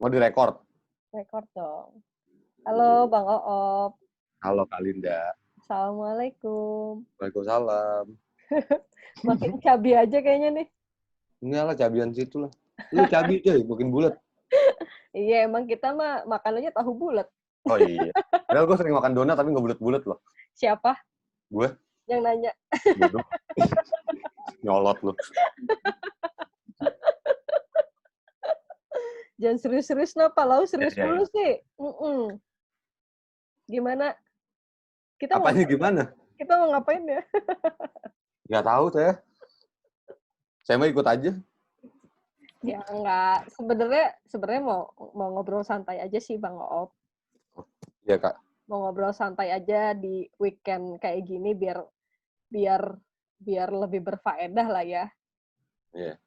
Mau direkord? Rekord dong. Halo Bang Oop. Halo Kak Linda. Assalamualaikum. Waalaikumsalam. Makin cabi aja kayaknya nih. Enggak lah, cabian situ lah. Lu cabi coy, makin bulat. Iya, emang kita mah makanannya tahu bulat. Oh iya. Padahal gue sering makan donat tapi nggak bulat-bulat loh. Siapa Gue yang nanya? bodoh. Nyolot lu. Jangan serius-serius napa, lau serius Ya, dulu ya. sih. Gimana? Kita mau Apanya gimana? kita mau ngapain ya? Nggak tahu saya. Saya mau ikut aja. Ya enggak. Sebenarnya mau ngobrol santai aja sih Bang Oop. Iya Kak. Mau ngobrol santai aja di weekend kayak gini biar biar lebih berfaedah lah ya. Iya.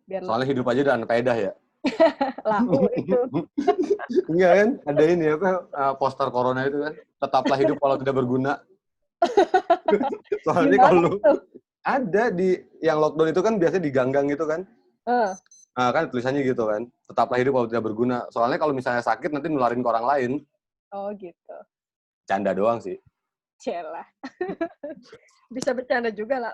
Biar Soalnya hidup aja udah faedah ya. lahu itu. Enggak kan? Ada ini apa poster corona itu kan. Tetaplah hidup walau tidak berguna. Soalnya Gimana kalau tuh? ada di yang lockdown itu kan biasanya di gang-gang gitu kan. Nah, kan tulisannya gitu kan. Tetaplah hidup walau tidak berguna. Soalnya kalau misalnya sakit nanti nularin ke orang lain. Oh gitu. Canda doang sih. Celah. Bisa bercanda juga lah.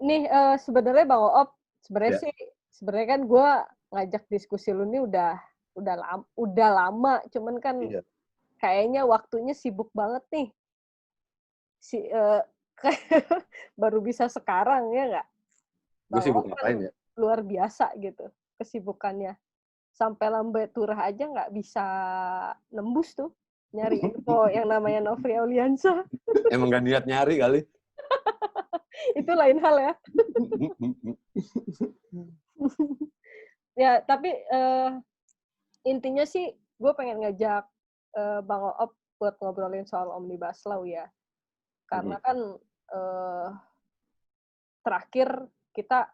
Nih sebenarnya Bang Oop, Ya. sebenarnya kan gue ngajak diskusi lu nih udah lama, cuman kan Iya. kayaknya waktunya sibuk banget nih. Baru bisa sekarang ya nggak? Gue Bang sibuk Oop kan ngapain ya? luar biasa gitu kesibukannya. Sampai Lambe Turah aja nggak bisa nembus tuh nyari info yang namanya Nofri Auliansyah. Emang gak niat nyari kali. Itu lain hal ya. Ya, tapi intinya sih gue pengen ngajak Bang Oop buat ngobrolin soal Omnibus Law ya. Karena kan terakhir kita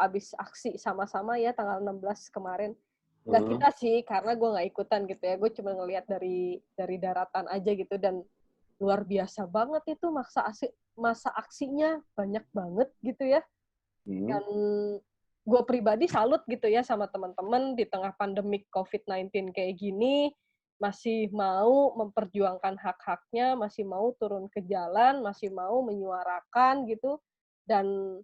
abis aksi sama-sama ya tanggal 16 kemarin. Nggak kita sih, karena gue nggak ikutan gitu ya. Gue cuma ngelihat dari daratan aja gitu. Dan luar biasa banget itu masa aksinya. Banyak banget gitu ya. Dan gue pribadi salut gitu ya sama teman-teman di tengah pandemik COVID-19 kayak gini. Masih mau memperjuangkan hak-haknya, masih mau turun ke jalan, masih mau menyuarakan gitu. Dan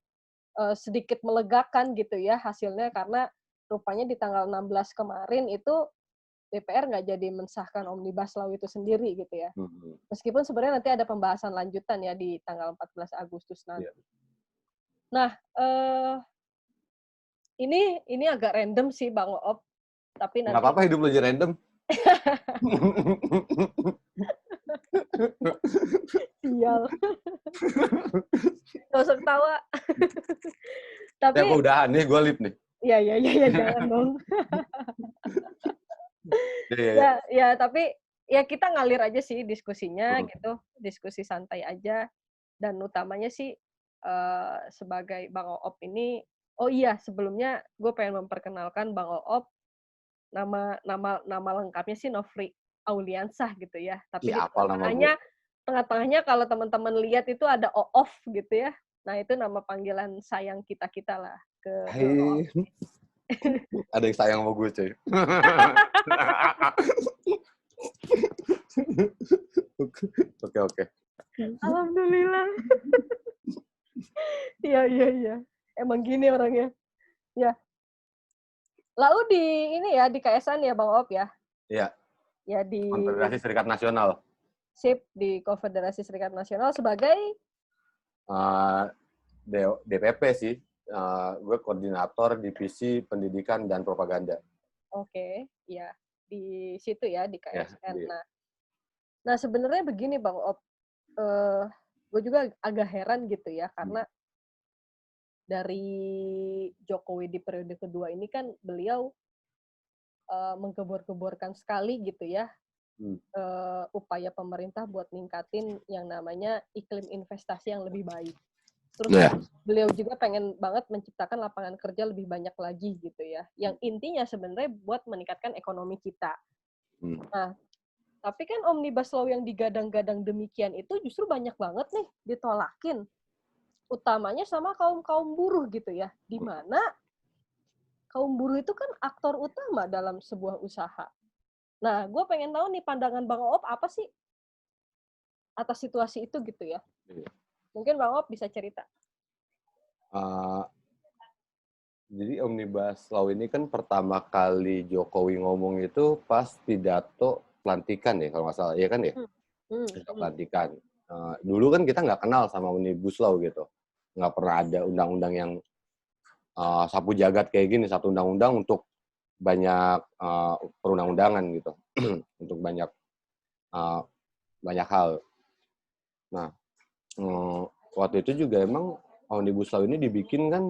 sedikit melegakan gitu ya hasilnya, karena rupanya di tanggal 16 kemarin itu DPR nggak jadi mensahkan Omnibus Law itu sendiri gitu ya. Meskipun sebenarnya nanti ada pembahasan lanjutan ya di tanggal 14 Agustus nanti. Yeah. Nah, ini agak random sih Bang Oop, tapi nanti... Nggak apa-apa hidup lo aja random. Sial. Gak usah ketawa. Tapi... Ya, gue udahan nih, gue lip nih. Iya, jangan dong. Ya, tapi ya kita ngalir aja sih diskusinya gitu, diskusi santai aja. Dan utamanya sih sebagai Bang Oop ini, oh iya sebelumnya gue pengen memperkenalkan Bang Oop, nama lengkapnya sih Nofri Auliansyah gitu ya. Tapi di tengah-tengahnya kalau teman-teman lihat itu ada Oof gitu ya. Nah itu nama panggilan sayang kita lah ke Bang Oop. Ada yang sayang sama gue cuy. Oke. Alhamdulillah. Iya. Emang gini orangnya. Ya. Lalu di KSN ya Bang Oop ya? Iya. Ya di Konfederasi Serikat Nasional. Sip, di Konfederasi Serikat Nasional sebagai DPP sih. Gue koordinator divisi pendidikan dan propaganda. Oke, ya di situ ya di KSN. Ya, nah sebenarnya begini Bang Oop, gue juga agak heran gitu ya karena dari Jokowi di periode kedua ini kan beliau menggebor-geborkan sekali gitu ya upaya pemerintah buat ningkatin yang namanya iklim investasi yang lebih baik. Terus beliau juga pengen banget menciptakan lapangan kerja lebih banyak lagi gitu ya. Yang intinya sebenarnya buat meningkatkan ekonomi kita. Nah, tapi kan Omnibus Law yang digadang-gadang demikian itu justru banyak banget nih ditolakin. Utamanya sama kaum-kaum buruh gitu ya. Di mana kaum buruh itu kan aktor utama dalam sebuah usaha. Nah, gue pengen tahu nih pandangan Bang Oop apa sih atas situasi itu gitu ya. Mungkin Bang Oop bisa cerita. Jadi Omnibus Law ini kan pertama kali Jokowi ngomong itu pas pidato pelantikan ya, kalau nggak salah. Iya kan ya? Pidato pelantikan. Dulu kan kita nggak kenal sama Omnibus Law gitu. Nggak pernah ada undang-undang yang sapu jagat kayak gini, satu undang-undang untuk banyak perundang-undangan gitu. Untuk banyak hal. Nah, waktu itu juga emang Omnibus Law ini dibikin kan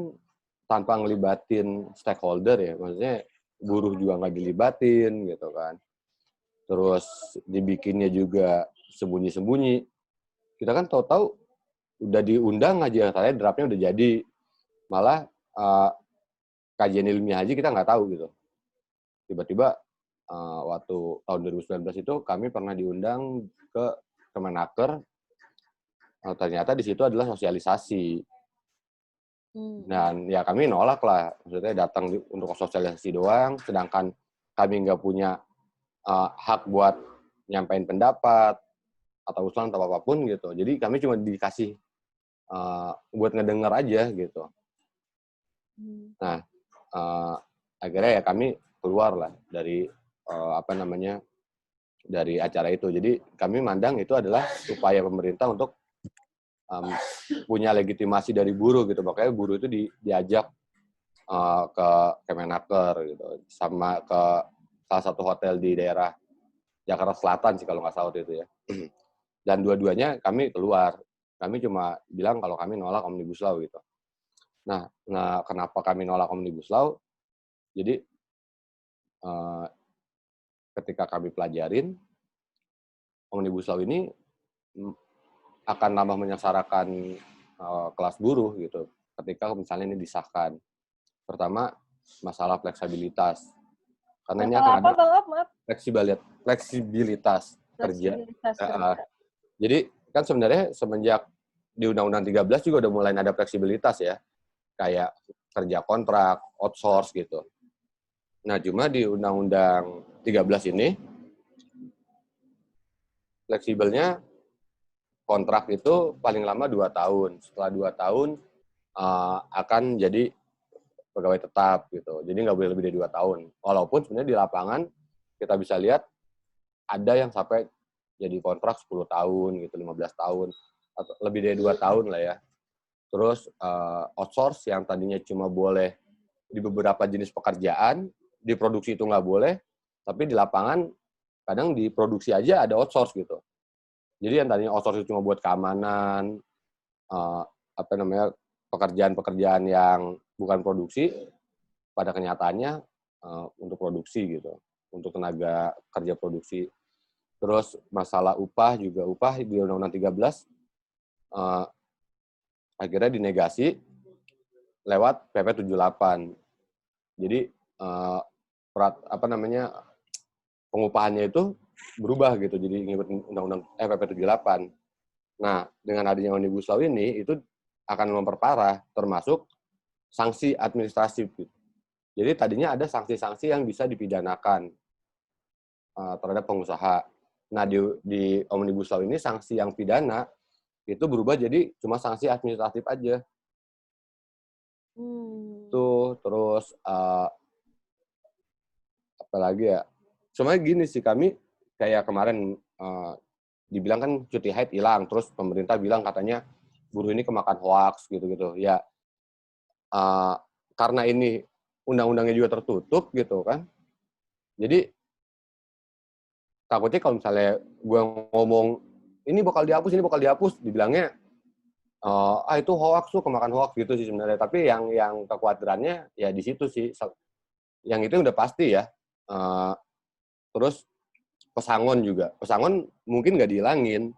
tanpa ngelibatin stakeholder ya, maksudnya buruh juga nggak dilibatin gitu kan. Terus dibikinnya juga sembunyi-sembunyi. Kita kan tahu-tahu udah diundang aja, katanya draftnya udah jadi. Malah kajian ilmiah aja kita nggak tahu gitu. Tiba-tiba waktu tahun 2019 itu kami pernah diundang ke Kemenaker. Ternyata di situ adalah sosialisasi. Dan ya kami nolak lah, maksudnya datang untuk sosialisasi doang, sedangkan kami nggak punya hak buat nyampein pendapat atau usulan atau apapun gitu. Jadi kami cuma dikasih buat ngedenger aja gitu. Nah, akhirnya ya kami keluar lah dari dari acara itu. Jadi kami mandang itu adalah upaya pemerintah untuk punya legitimasi dari buruh gitu. Makanya buruh itu diajak ke Kemenaker gitu, sama ke salah satu hotel di daerah Jakarta Selatan sih kalau nggak salah waktu itu ya. Dan dua-duanya kami keluar. Kami cuma bilang kalau kami nolak Omnibus Law gitu. Nah, kenapa kami nolak Omnibus Law? Jadi ketika kami pelajarin, Omnibus Law ini akan nambah menyengsarakan kelas buruh gitu. Ketika misalnya ini disahkan. Pertama, masalah fleksibilitas. Karena ini akan ada fleksibilitas kerja. Jadi kan sebenarnya semenjak di Undang-Undang 13 juga udah mulai ada fleksibilitas ya. Kayak kerja kontrak, outsource gitu. Nah, cuma di Undang-Undang 13 ini fleksibelnya kontrak itu paling lama 2 tahun. Setelah 2 tahun akan jadi pegawai tetap gitu. Jadi nggak boleh lebih dari 2 tahun. Walaupun sebenarnya di lapangan kita bisa lihat ada yang sampai jadi kontrak 10 tahun gitu, 15 tahun atau lebih dari 2 tahun lah ya. Terus outsource yang tadinya cuma boleh di beberapa jenis pekerjaan, di produksi itu nggak boleh, tapi di lapangan kadang di produksi aja ada outsource gitu. Jadi yang tadinya outsource itu cuma buat keamanan, pekerjaan-pekerjaan yang bukan produksi, pada kenyataannya untuk produksi gitu, untuk tenaga kerja produksi. Terus masalah upah juga, upah di Undang-Undang 13 akhirnya dinegasi lewat PP 78. Jadi pengupahannya itu berubah gitu, jadi ngikut Undang-Undang PP 78. Nah, dengan adanya Omnibus Law ini itu akan memperparah, termasuk sanksi administratif. Jadi tadinya ada sanksi-sanksi yang bisa dipidanakan terhadap pengusaha. Nah, di Omnibus Law ini sanksi yang pidana itu berubah jadi cuma sanksi administratif aja. Tuh, terus apalagi ya? Sebenarnya gini sih, kami kayak kemarin dibilang kan cuti haid hilang, terus pemerintah bilang katanya buruh ini kemakan hoax gitu-gitu. Ya, karena ini undang-undangnya juga tertutup gitu kan. Jadi takutnya kalau misalnya gue ngomong ini bakal dihapus, dibilangnya itu hoax tuh, kemakan hoax gitu sih sebenarnya. Tapi yang kekhawatirannya ya di situ sih. Yang itu udah pasti ya. Terus pesangon juga. Pesangon mungkin nggak dihilangin.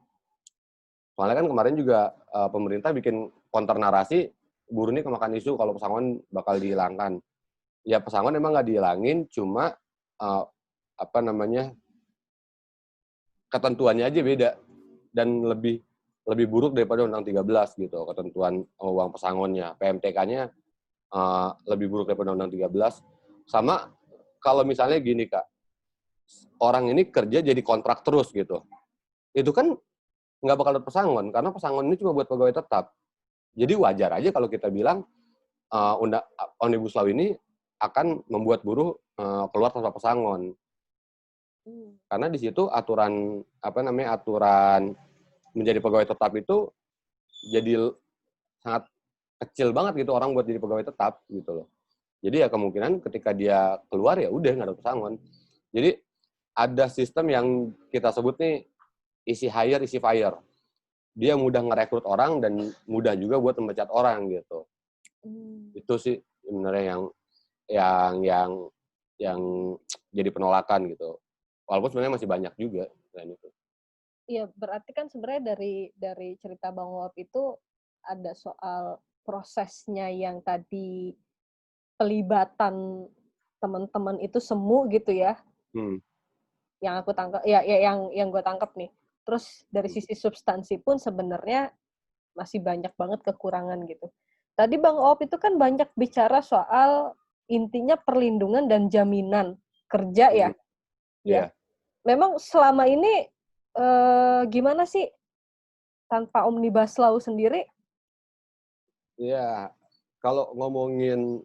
Soalnya kan kemarin juga pemerintah bikin konter narasi, buruh ini kemakan isu kalau pesangon bakal dihilangkan. Ya pesangon emang nggak dihilangin, cuma ketentuannya aja beda. Dan lebih buruk daripada Undang 13 gitu, ketentuan uang pesangonnya. PMTK-nya lebih buruk daripada Undang-Undang 13. Sama kalau misalnya gini Kak, orang ini kerja jadi kontrak terus gitu. Itu kan nggak bakal ada pesangon, karena pesangon ini cuma buat pegawai tetap. Jadi wajar aja kalau kita bilang Omnibus Law ini akan membuat buruh keluar tanpa pesangon. Karena di situ aturan menjadi pegawai tetap itu jadi sangat kecil banget gitu orang buat jadi pegawai tetap gitu loh. Jadi ya kemungkinan ketika dia keluar ya udah nggak ada pesangon. Jadi ada sistem yang kita sebut nih easy hire, easy fire. Dia mudah ngerekrut orang dan mudah juga buat memecat orang gitu. Itu sih sebenarnya yang jadi penolakan gitu. Walaupun sebenarnya masih banyak juga selain itu. Iya, berarti kan sebenarnya dari cerita Bang Wop itu ada soal prosesnya yang tadi pelibatan teman-teman itu semu gitu ya. Yang aku tangkap yang gue tangkap nih. Terus dari sisi substansi pun sebenarnya masih banyak banget kekurangan gitu. Tadi Bang Op itu kan banyak bicara soal intinya perlindungan dan jaminan kerja ya. Ya. Memang selama ini gimana sih tanpa Omnibus Law sendiri? Ya, kalau ngomongin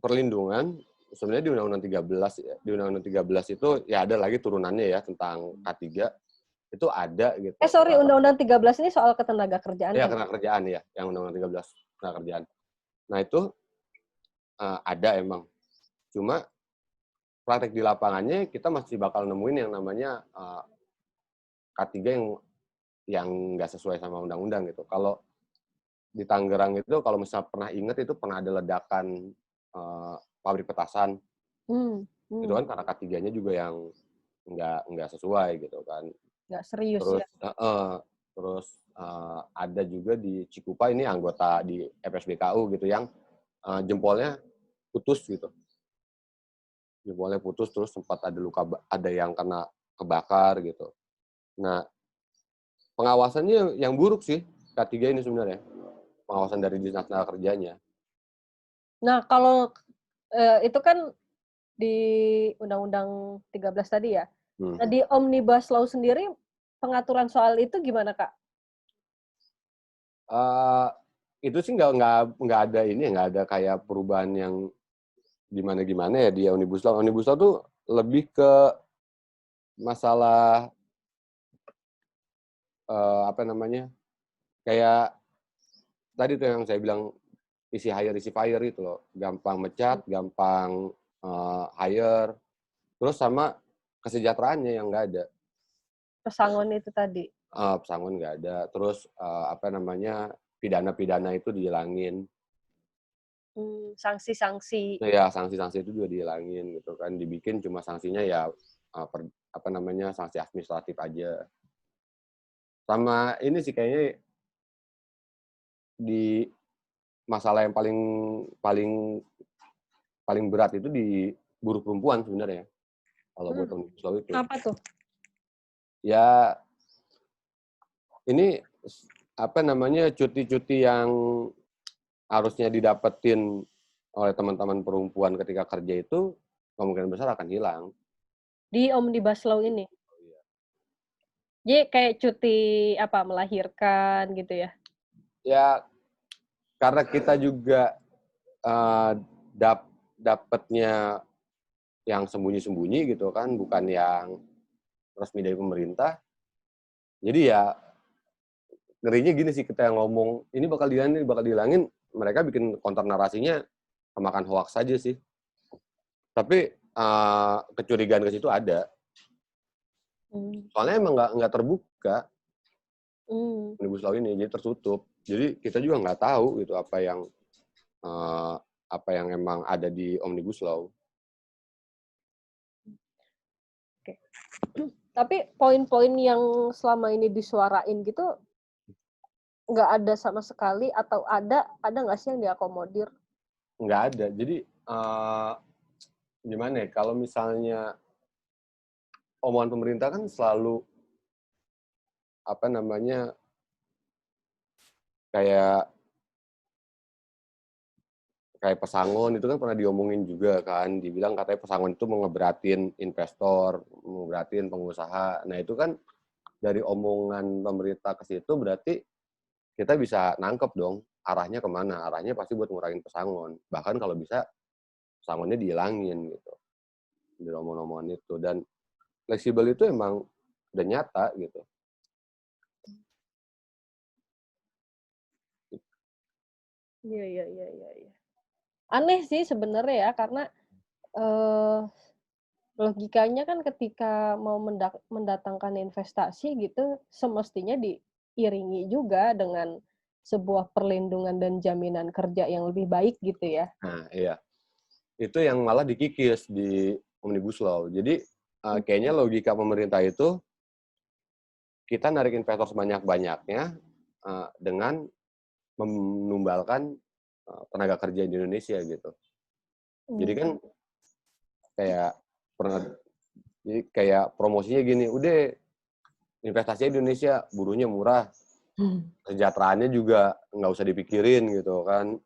perlindungan, sebenarnya di Undang-Undang 13 ya, di Undang-Undang 13 itu ya ada lagi turunannya ya tentang K3 itu ada gitu. Sorry, Undang-Undang 13 ini soal ketenaga kerjaan ya, kan? ketenaga kerjaan ya, yang Undang-Undang 13 ketenaga kerjaan. Nah itu ada emang. Cuma praktek di lapangannya kita masih bakal nemuin yang namanya K3 yang nggak sesuai sama undang-undang gitu. Kalau di Tangerang itu kalau misalnya pernah ingat itu pernah ada ledakan pabrik petasan. Itu kan karena K3-nya juga yang nggak sesuai gitu kan. Nggak serius Terus, ya? Terus ada juga di Cikupa ini anggota di FSBKU gitu yang jempolnya putus gitu. Jempolnya putus terus sempat ada luka, ada yang kena kebakar gitu. Nah, pengawasannya yang buruk sih K3 ini sebenarnya. Pengawasan dari Dinas Tenaga Kerjanya. Nah, kalau itu kan di Undang-Undang 13 tadi ya. Nah, di Omnibus Law sendiri pengaturan soal itu gimana, Kak? Itu sih nggak ada ini, nggak ada kayak perubahan yang gimana ya di Omnibus Law. Omnibus Law tuh lebih ke masalah kayak tadi tuh yang saya bilang isi hire, isi fire itu loh, gampang mecat, gampang hire, terus sama kesejahteraannya yang nggak ada. Pesangon itu tadi. Pesangon nggak ada, terus pidana-pidana itu dihilangin. Sanksi-sanksi. Ya sanksi-sanksi itu juga dihilangin gitu kan, dibikin cuma sanksinya ya sanksi administratif aja. Sama ini sih kayaknya di masalah yang paling paling paling berat itu di buruh perempuan sebenarnya kalau buat Omnibus Law itu. Apa tuh? Ya ini cuti-cuti yang harusnya didapetin oleh teman-teman perempuan ketika kerja itu kemungkinan besar akan hilang. Di Omnibus Law ini? Jadi kayak cuti melahirkan gitu ya? Ya karena kita juga dapatnya yang sembunyi-sembunyi gitu kan, bukan yang resmi dari pemerintah. Jadi ya ngerinya gini sih, kita yang ngomong ini bakal dihilangin, mereka bikin counter narasinya kemakan hoax saja sih. Tapi kecurigaan ke situ ada. Soalnya emang nggak terbuka Omnibus Law ini, jadi tertutup. Jadi kita juga nggak tahu gitu apa yang emang ada di Omnibus Law. Oke. Tapi poin-poin yang selama ini disuarain gitu nggak ada sama sekali, atau ada nggak sih yang diakomodir? Nggak ada. Jadi gimana ya, kalau misalnya omongan pemerintah kan selalu kayak kayak pesangon itu kan pernah diomongin juga kan, dibilang katanya pesangon itu mau ngeberatin investor, mau ngeberatin pengusaha. Nah itu kan dari omongan pemerintah ke situ berarti kita bisa nangkep dong arahnya kemana. Arahnya pasti buat ngurangin pesangon. Bahkan kalau bisa pesangonnya dihilangin gitu. Dari omongan-omongan itu. Dan fleksibel itu emang udah nyata gitu. Iya. Aneh sih sebenarnya ya, karena logikanya kan ketika mau mendatangkan investasi gitu, semestinya diiringi juga dengan sebuah perlindungan dan jaminan kerja yang lebih baik gitu ya. Nah, iya. Itu yang malah dikikis di Omnibus Law. Jadi, kayaknya logika pemerintah itu, kita narik investor sebanyak-banyaknya, dengan menumbalkan, tenaga kerja di Indonesia gitu. Jadi kan kayak pernah jadi kayak promosinya gini, "Udah investasinya di Indonesia, buruhnya murah, kesejahteraannya juga nggak usah dipikirin," gitu kan.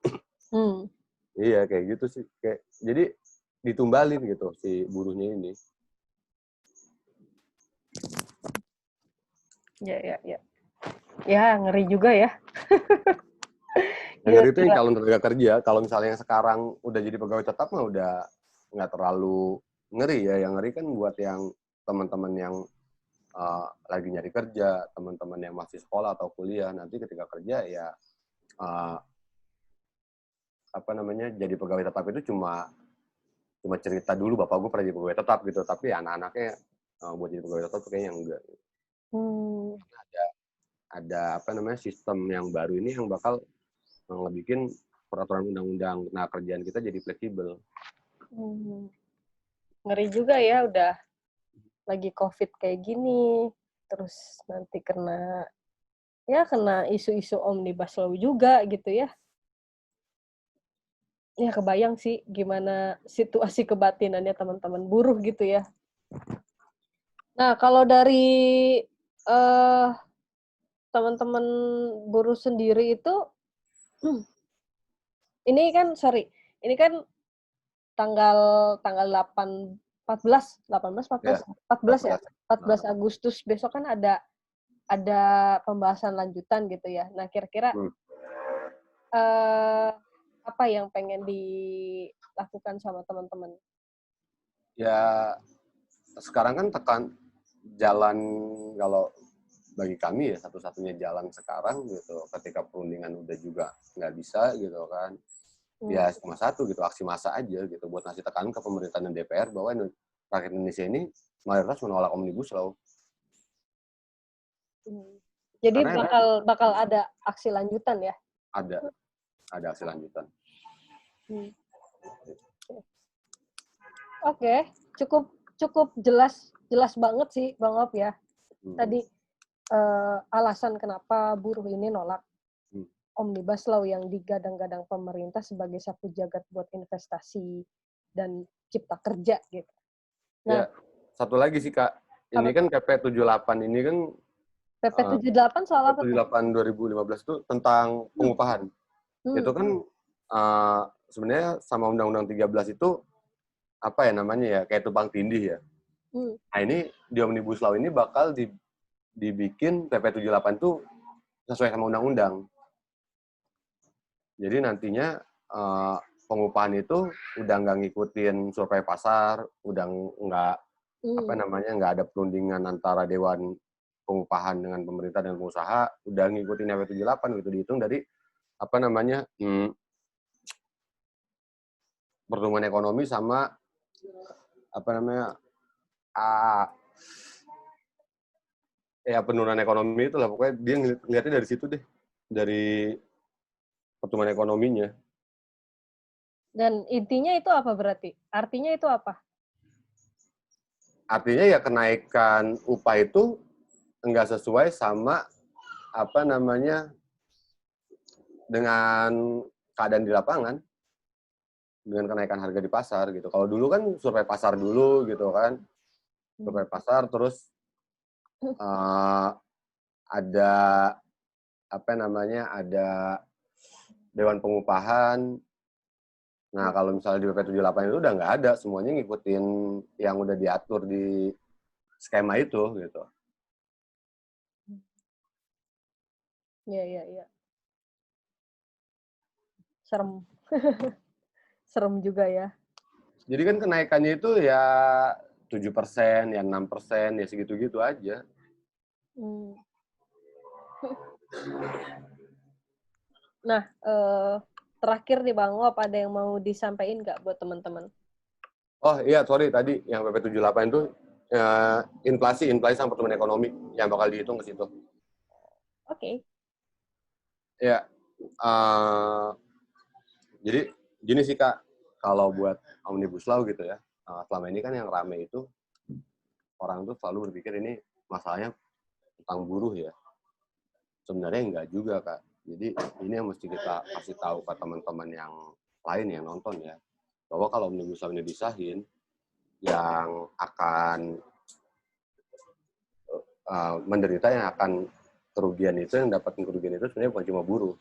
Iya, kayak gitu sih. Kayak jadi ditumbalin gitu si buruhnya ini. Ya. Ya, ngeri juga ya. Yang Gila, ngeri itu yang gila. calon tenaga kerja. Kalau misalnya yang sekarang udah jadi pegawai tetap mah udah nggak terlalu ngeri ya. Yang ngeri kan buat yang teman-teman yang lagi nyari kerja, teman-teman yang masih sekolah atau kuliah. Nanti ketika kerja ya uh, apa namanya jadi pegawai tetap itu cuma cerita dulu bapak gue pernah jadi pegawai tetap gitu. Tapi anak-anaknya buat jadi pegawai tetap kayaknya enggak. Ada apa namanya sistem yang baru ini yang bakal ngebikin peraturan undang-undang tenaga kerjaan kita jadi fleksibel. Ngeri juga ya, udah lagi COVID kayak gini, terus nanti kena isu-isu omnibus law juga gitu ya. Ya kebayang sih gimana situasi kebatinannya teman-teman buruh gitu ya. Nah, kalau dari teman-teman buruh sendiri itu, ini kan tanggal tanggal 14 ya? 14 Agustus besok kan ada pembahasan lanjutan gitu ya. Nah, kira-kira apa yang pengen dilakukan sama teman-teman? Ya sekarang kan jalan kalau bagi kami ya satu-satunya jalan sekarang gitu ketika perundingan udah juga nggak bisa gitu kan ya cuma satu gitu aksi massa aja gitu buat ngasih tekanan ke pemerintah dan DPR bahwa rakyat Indonesia ini mayoritas menolak omnibus law. Jadi Karena bakal ada aksi lanjutan ya? Ada aksi lanjutan. Oke, cukup jelas banget sih Bang Op ya. Tadi alasan kenapa buruh ini nolak Omnibus Law yang digadang-gadang pemerintah sebagai sapu jagat buat investasi dan cipta kerja gitu. Nah, ya, satu lagi sih Kak. Ini kan PP 78 ini kan PP 78 soal apa tuh? 78 2015 itu tentang pengupahan. Itu kan sebenarnya sama Undang-Undang 13 itu apa ya namanya ya kayak tumpang tindih ya. Nah ini di Omnibus Law ini bakal dibikin PP 78 itu sesuai sama undang-undang. Jadi nantinya pengupahan itu udah nggak ngikutin survei pasar, udah nggak ada perundingan antara Dewan Pengupahan dengan pemerintah dan pengusaha, udah ngikutin PP 78 gitu dihitung dari pertumbuhan ekonomi sama penurunan ekonomi itu lah pokoknya dia ngeliatnya dari situ deh dari pertumbuhan ekonominya. Dan intinya itu apa berarti? Artinya itu apa? Artinya ya kenaikan upah itu enggak sesuai sama dengan keadaan di lapangan, dengan kenaikan harga di pasar gitu. Kalau dulu kan survei pasar dulu gitu kan, survei pasar terus ada ada Dewan Pengupahan, Nah, kalau misalnya di PP 78 itu udah nggak ada, semuanya ngikutin yang udah diatur di skema itu gitu. Iya, iya, iya. Serem. Serem juga ya. Jadi kan kenaikannya itu ya 7%, ya 6%, ya segitu-gitu aja. Hmm. Nah, terakhir nih Bang Op, ada yang mau disampaikan nggak buat teman-teman? Oh iya, sorry tadi yang PP 78 itu inflasi sama pertumbuhan ekonomi yang bakal dihitung ke situ. Oke. Ya, jadi gini sih Kak, kalau buat Omnibus Law gitu ya, selama ini kan yang rame itu orang tuh selalu berpikir ini masalahnya tentang buruh ya. Sebenarnya enggak juga Kak. Jadi ini yang mesti kita kasih tahu ke teman-teman yang lain yang nonton ya, bahwa kalau Omnibus Law ini disahin, yang akan menderita, yang akan kerugian itu, yang dapat kerugian itu sebenarnya bukan cuma buruh,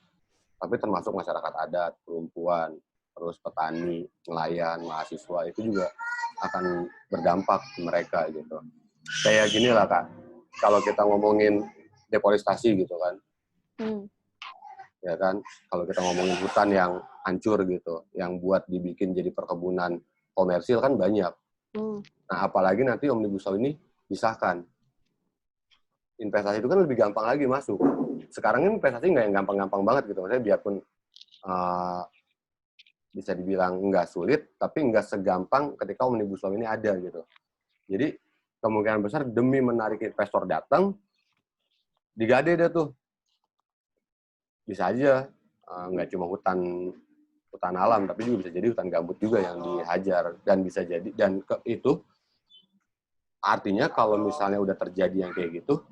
tapi termasuk masyarakat adat, perempuan, terus petani, nelayan, mahasiswa, itu juga akan berdampak ke mereka gitu. Kayak gini lah Kak, kalau kita ngomongin deforestasi gitu kan, ya kan, kalau kita ngomongin hutan yang hancur gitu, yang buat dibikin jadi perkebunan komersil kan banyak. Nah, apalagi nanti Omnibus Law ini disahkan. Investasi itu kan lebih gampang lagi masuk. Sekarang ini investasi nggak yang gampang-gampang banget gitu. Maksudnya biarpun bisa dibilang nggak sulit, tapi nggak segampang ketika Omnibus Law ini ada gitu. Jadi kemungkinan besar demi menarik investor datang, digade deh tuh. Bisa aja nggak cuma hutan alam, tapi juga bisa jadi hutan gambut juga yang dihajar, dan bisa jadi, dan itu artinya kalau misalnya udah terjadi yang kayak gitu,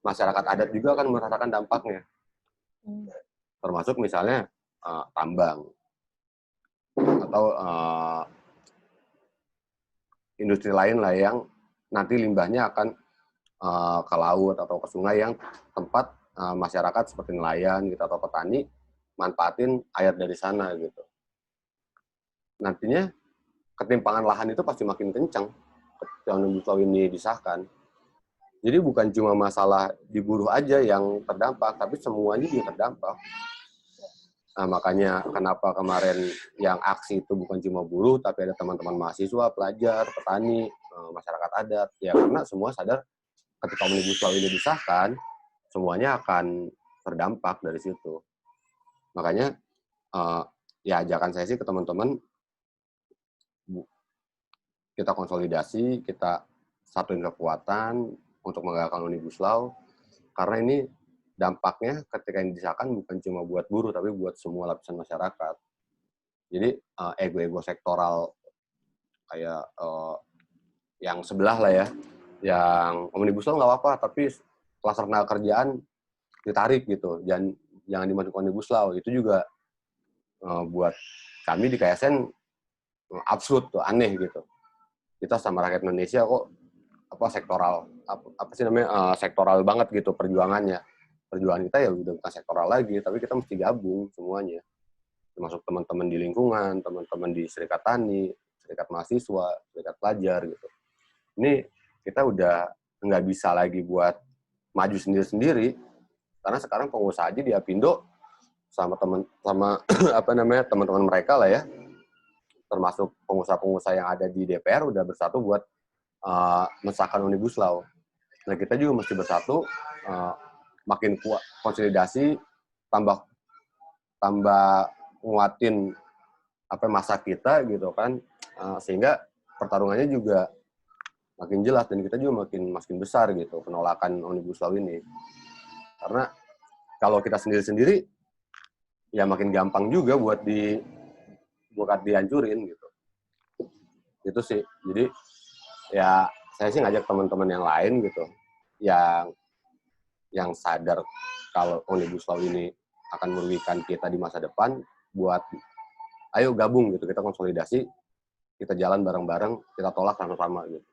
masyarakat adat juga akan merasakan dampaknya. Termasuk misalnya tambang atau industri lain lah yang nanti limbahnya akan ke laut atau ke sungai yang tempat masyarakat seperti nelayan gitu atau petani manfaatin air dari sana gitu. Nantinya ketimpangan lahan itu pasti makin kencang ketika Omnibus Law ini disahkan. Jadi bukan cuma masalah di buruh aja yang terdampak, tapi semuanya juga terdampak. Nah, makanya kenapa kemarin yang aksi itu bukan cuma buruh, tapi ada teman-teman mahasiswa, pelajar, petani, masyarakat adat. Ya karena semua sadar ketika Omnibus Law ini disahkan, semuanya akan terdampak dari situ. Makanya ya ajakan saya sih ke teman-teman, kita konsolidasi, kita satuin kekuatan untuk menegakkan Omnibus Law, karena ini dampaknya ketika ini disahkan bukan cuma buat buruh, tapi buat semua lapisan masyarakat. Jadi ego-ego sektoral kayak yang sebelah lah ya, yang Omnibus Law nggak apa-apa, tapi klaster tenaga kerjaan ditarik gitu, jangan dimasukkan Omnibus Law. Itu juga buat kami di KSN absurd tuh, aneh gitu. Kita sama rakyat Indonesia kok sektoral, apa sih namanya, sektoral banget gitu perjuangannya. Perjuangan kita ya udah bukan sektoral lagi, tapi kita mesti gabung semuanya, termasuk teman-teman di lingkungan, teman-teman di serikat tani, serikat mahasiswa, serikat pelajar gitu. Ini kita udah nggak bisa lagi buat maju sendiri-sendiri, karena sekarang pengusaha aja di Apindo sama teman-teman mereka lah ya, termasuk pengusaha-pengusaha yang ada di DPR udah bersatu buat mensahkan Omnibus Law. Nah, kita juga mesti bersatu, makin kuat konsolidasi, tambah nguatin masa kita gitu kan, sehingga pertarungannya juga makin jelas dan kita juga makin besar gitu penolakan Omnibus Law ini. Karena kalau kita sendiri-sendiri ya makin gampang juga buat dihancurin gitu. Itu sih. Jadi ya saya sih ngajak teman-teman yang lain gitu, yang sadar kalau Omnibus Law ini akan merugikan kita di masa depan, buat ayo gabung gitu, kita konsolidasi, kita jalan bareng-bareng, kita tolak sama-sama gitu.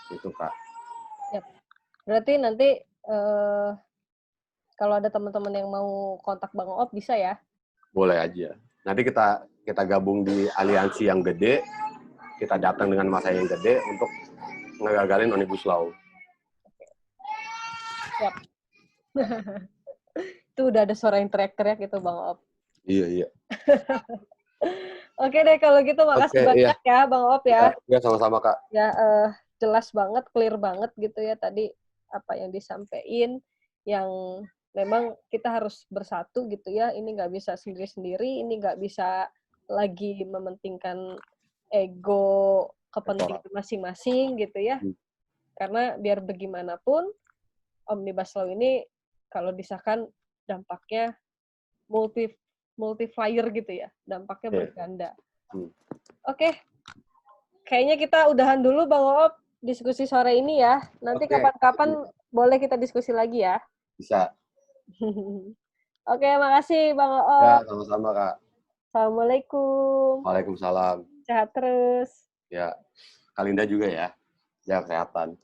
Itu Kak. Yep. Berarti nanti kalau ada teman-teman yang mau kontak Bang Op bisa ya? Boleh aja. Nanti kita kita gabung di aliansi yang gede, kita datang dengan masa yang gede untuk ngegagalin Omnibus Law. Siap. Itu udah ada suara yang teriak-teriak gitu Bang Op. Iya. Oke deh kalau gitu makasih banyak ya Bang Op ya. Iya sama-sama Kak. Ya jelas banget, clear banget gitu ya tadi apa yang disampaikan, yang memang kita harus bersatu gitu ya. Ini nggak bisa sendiri-sendiri, ini nggak bisa lagi mementingkan ego kepentingan masing-masing gitu ya. Karena biar bagaimanapun Omnibus Law ini kalau disahkan dampaknya multiplier gitu ya, dampaknya berganda. Oke. Kayaknya kita udahan dulu Bang Oop diskusi sore ini ya. Nanti kapan-kapan boleh kita diskusi lagi ya. Bisa. Oke, makasih Bang Oop. Ya, sama-sama Kak. Assalamualaikum. Waalaikumsalam. Sehat terus. Ya, Kalinda juga ya. Jaga kesehatan.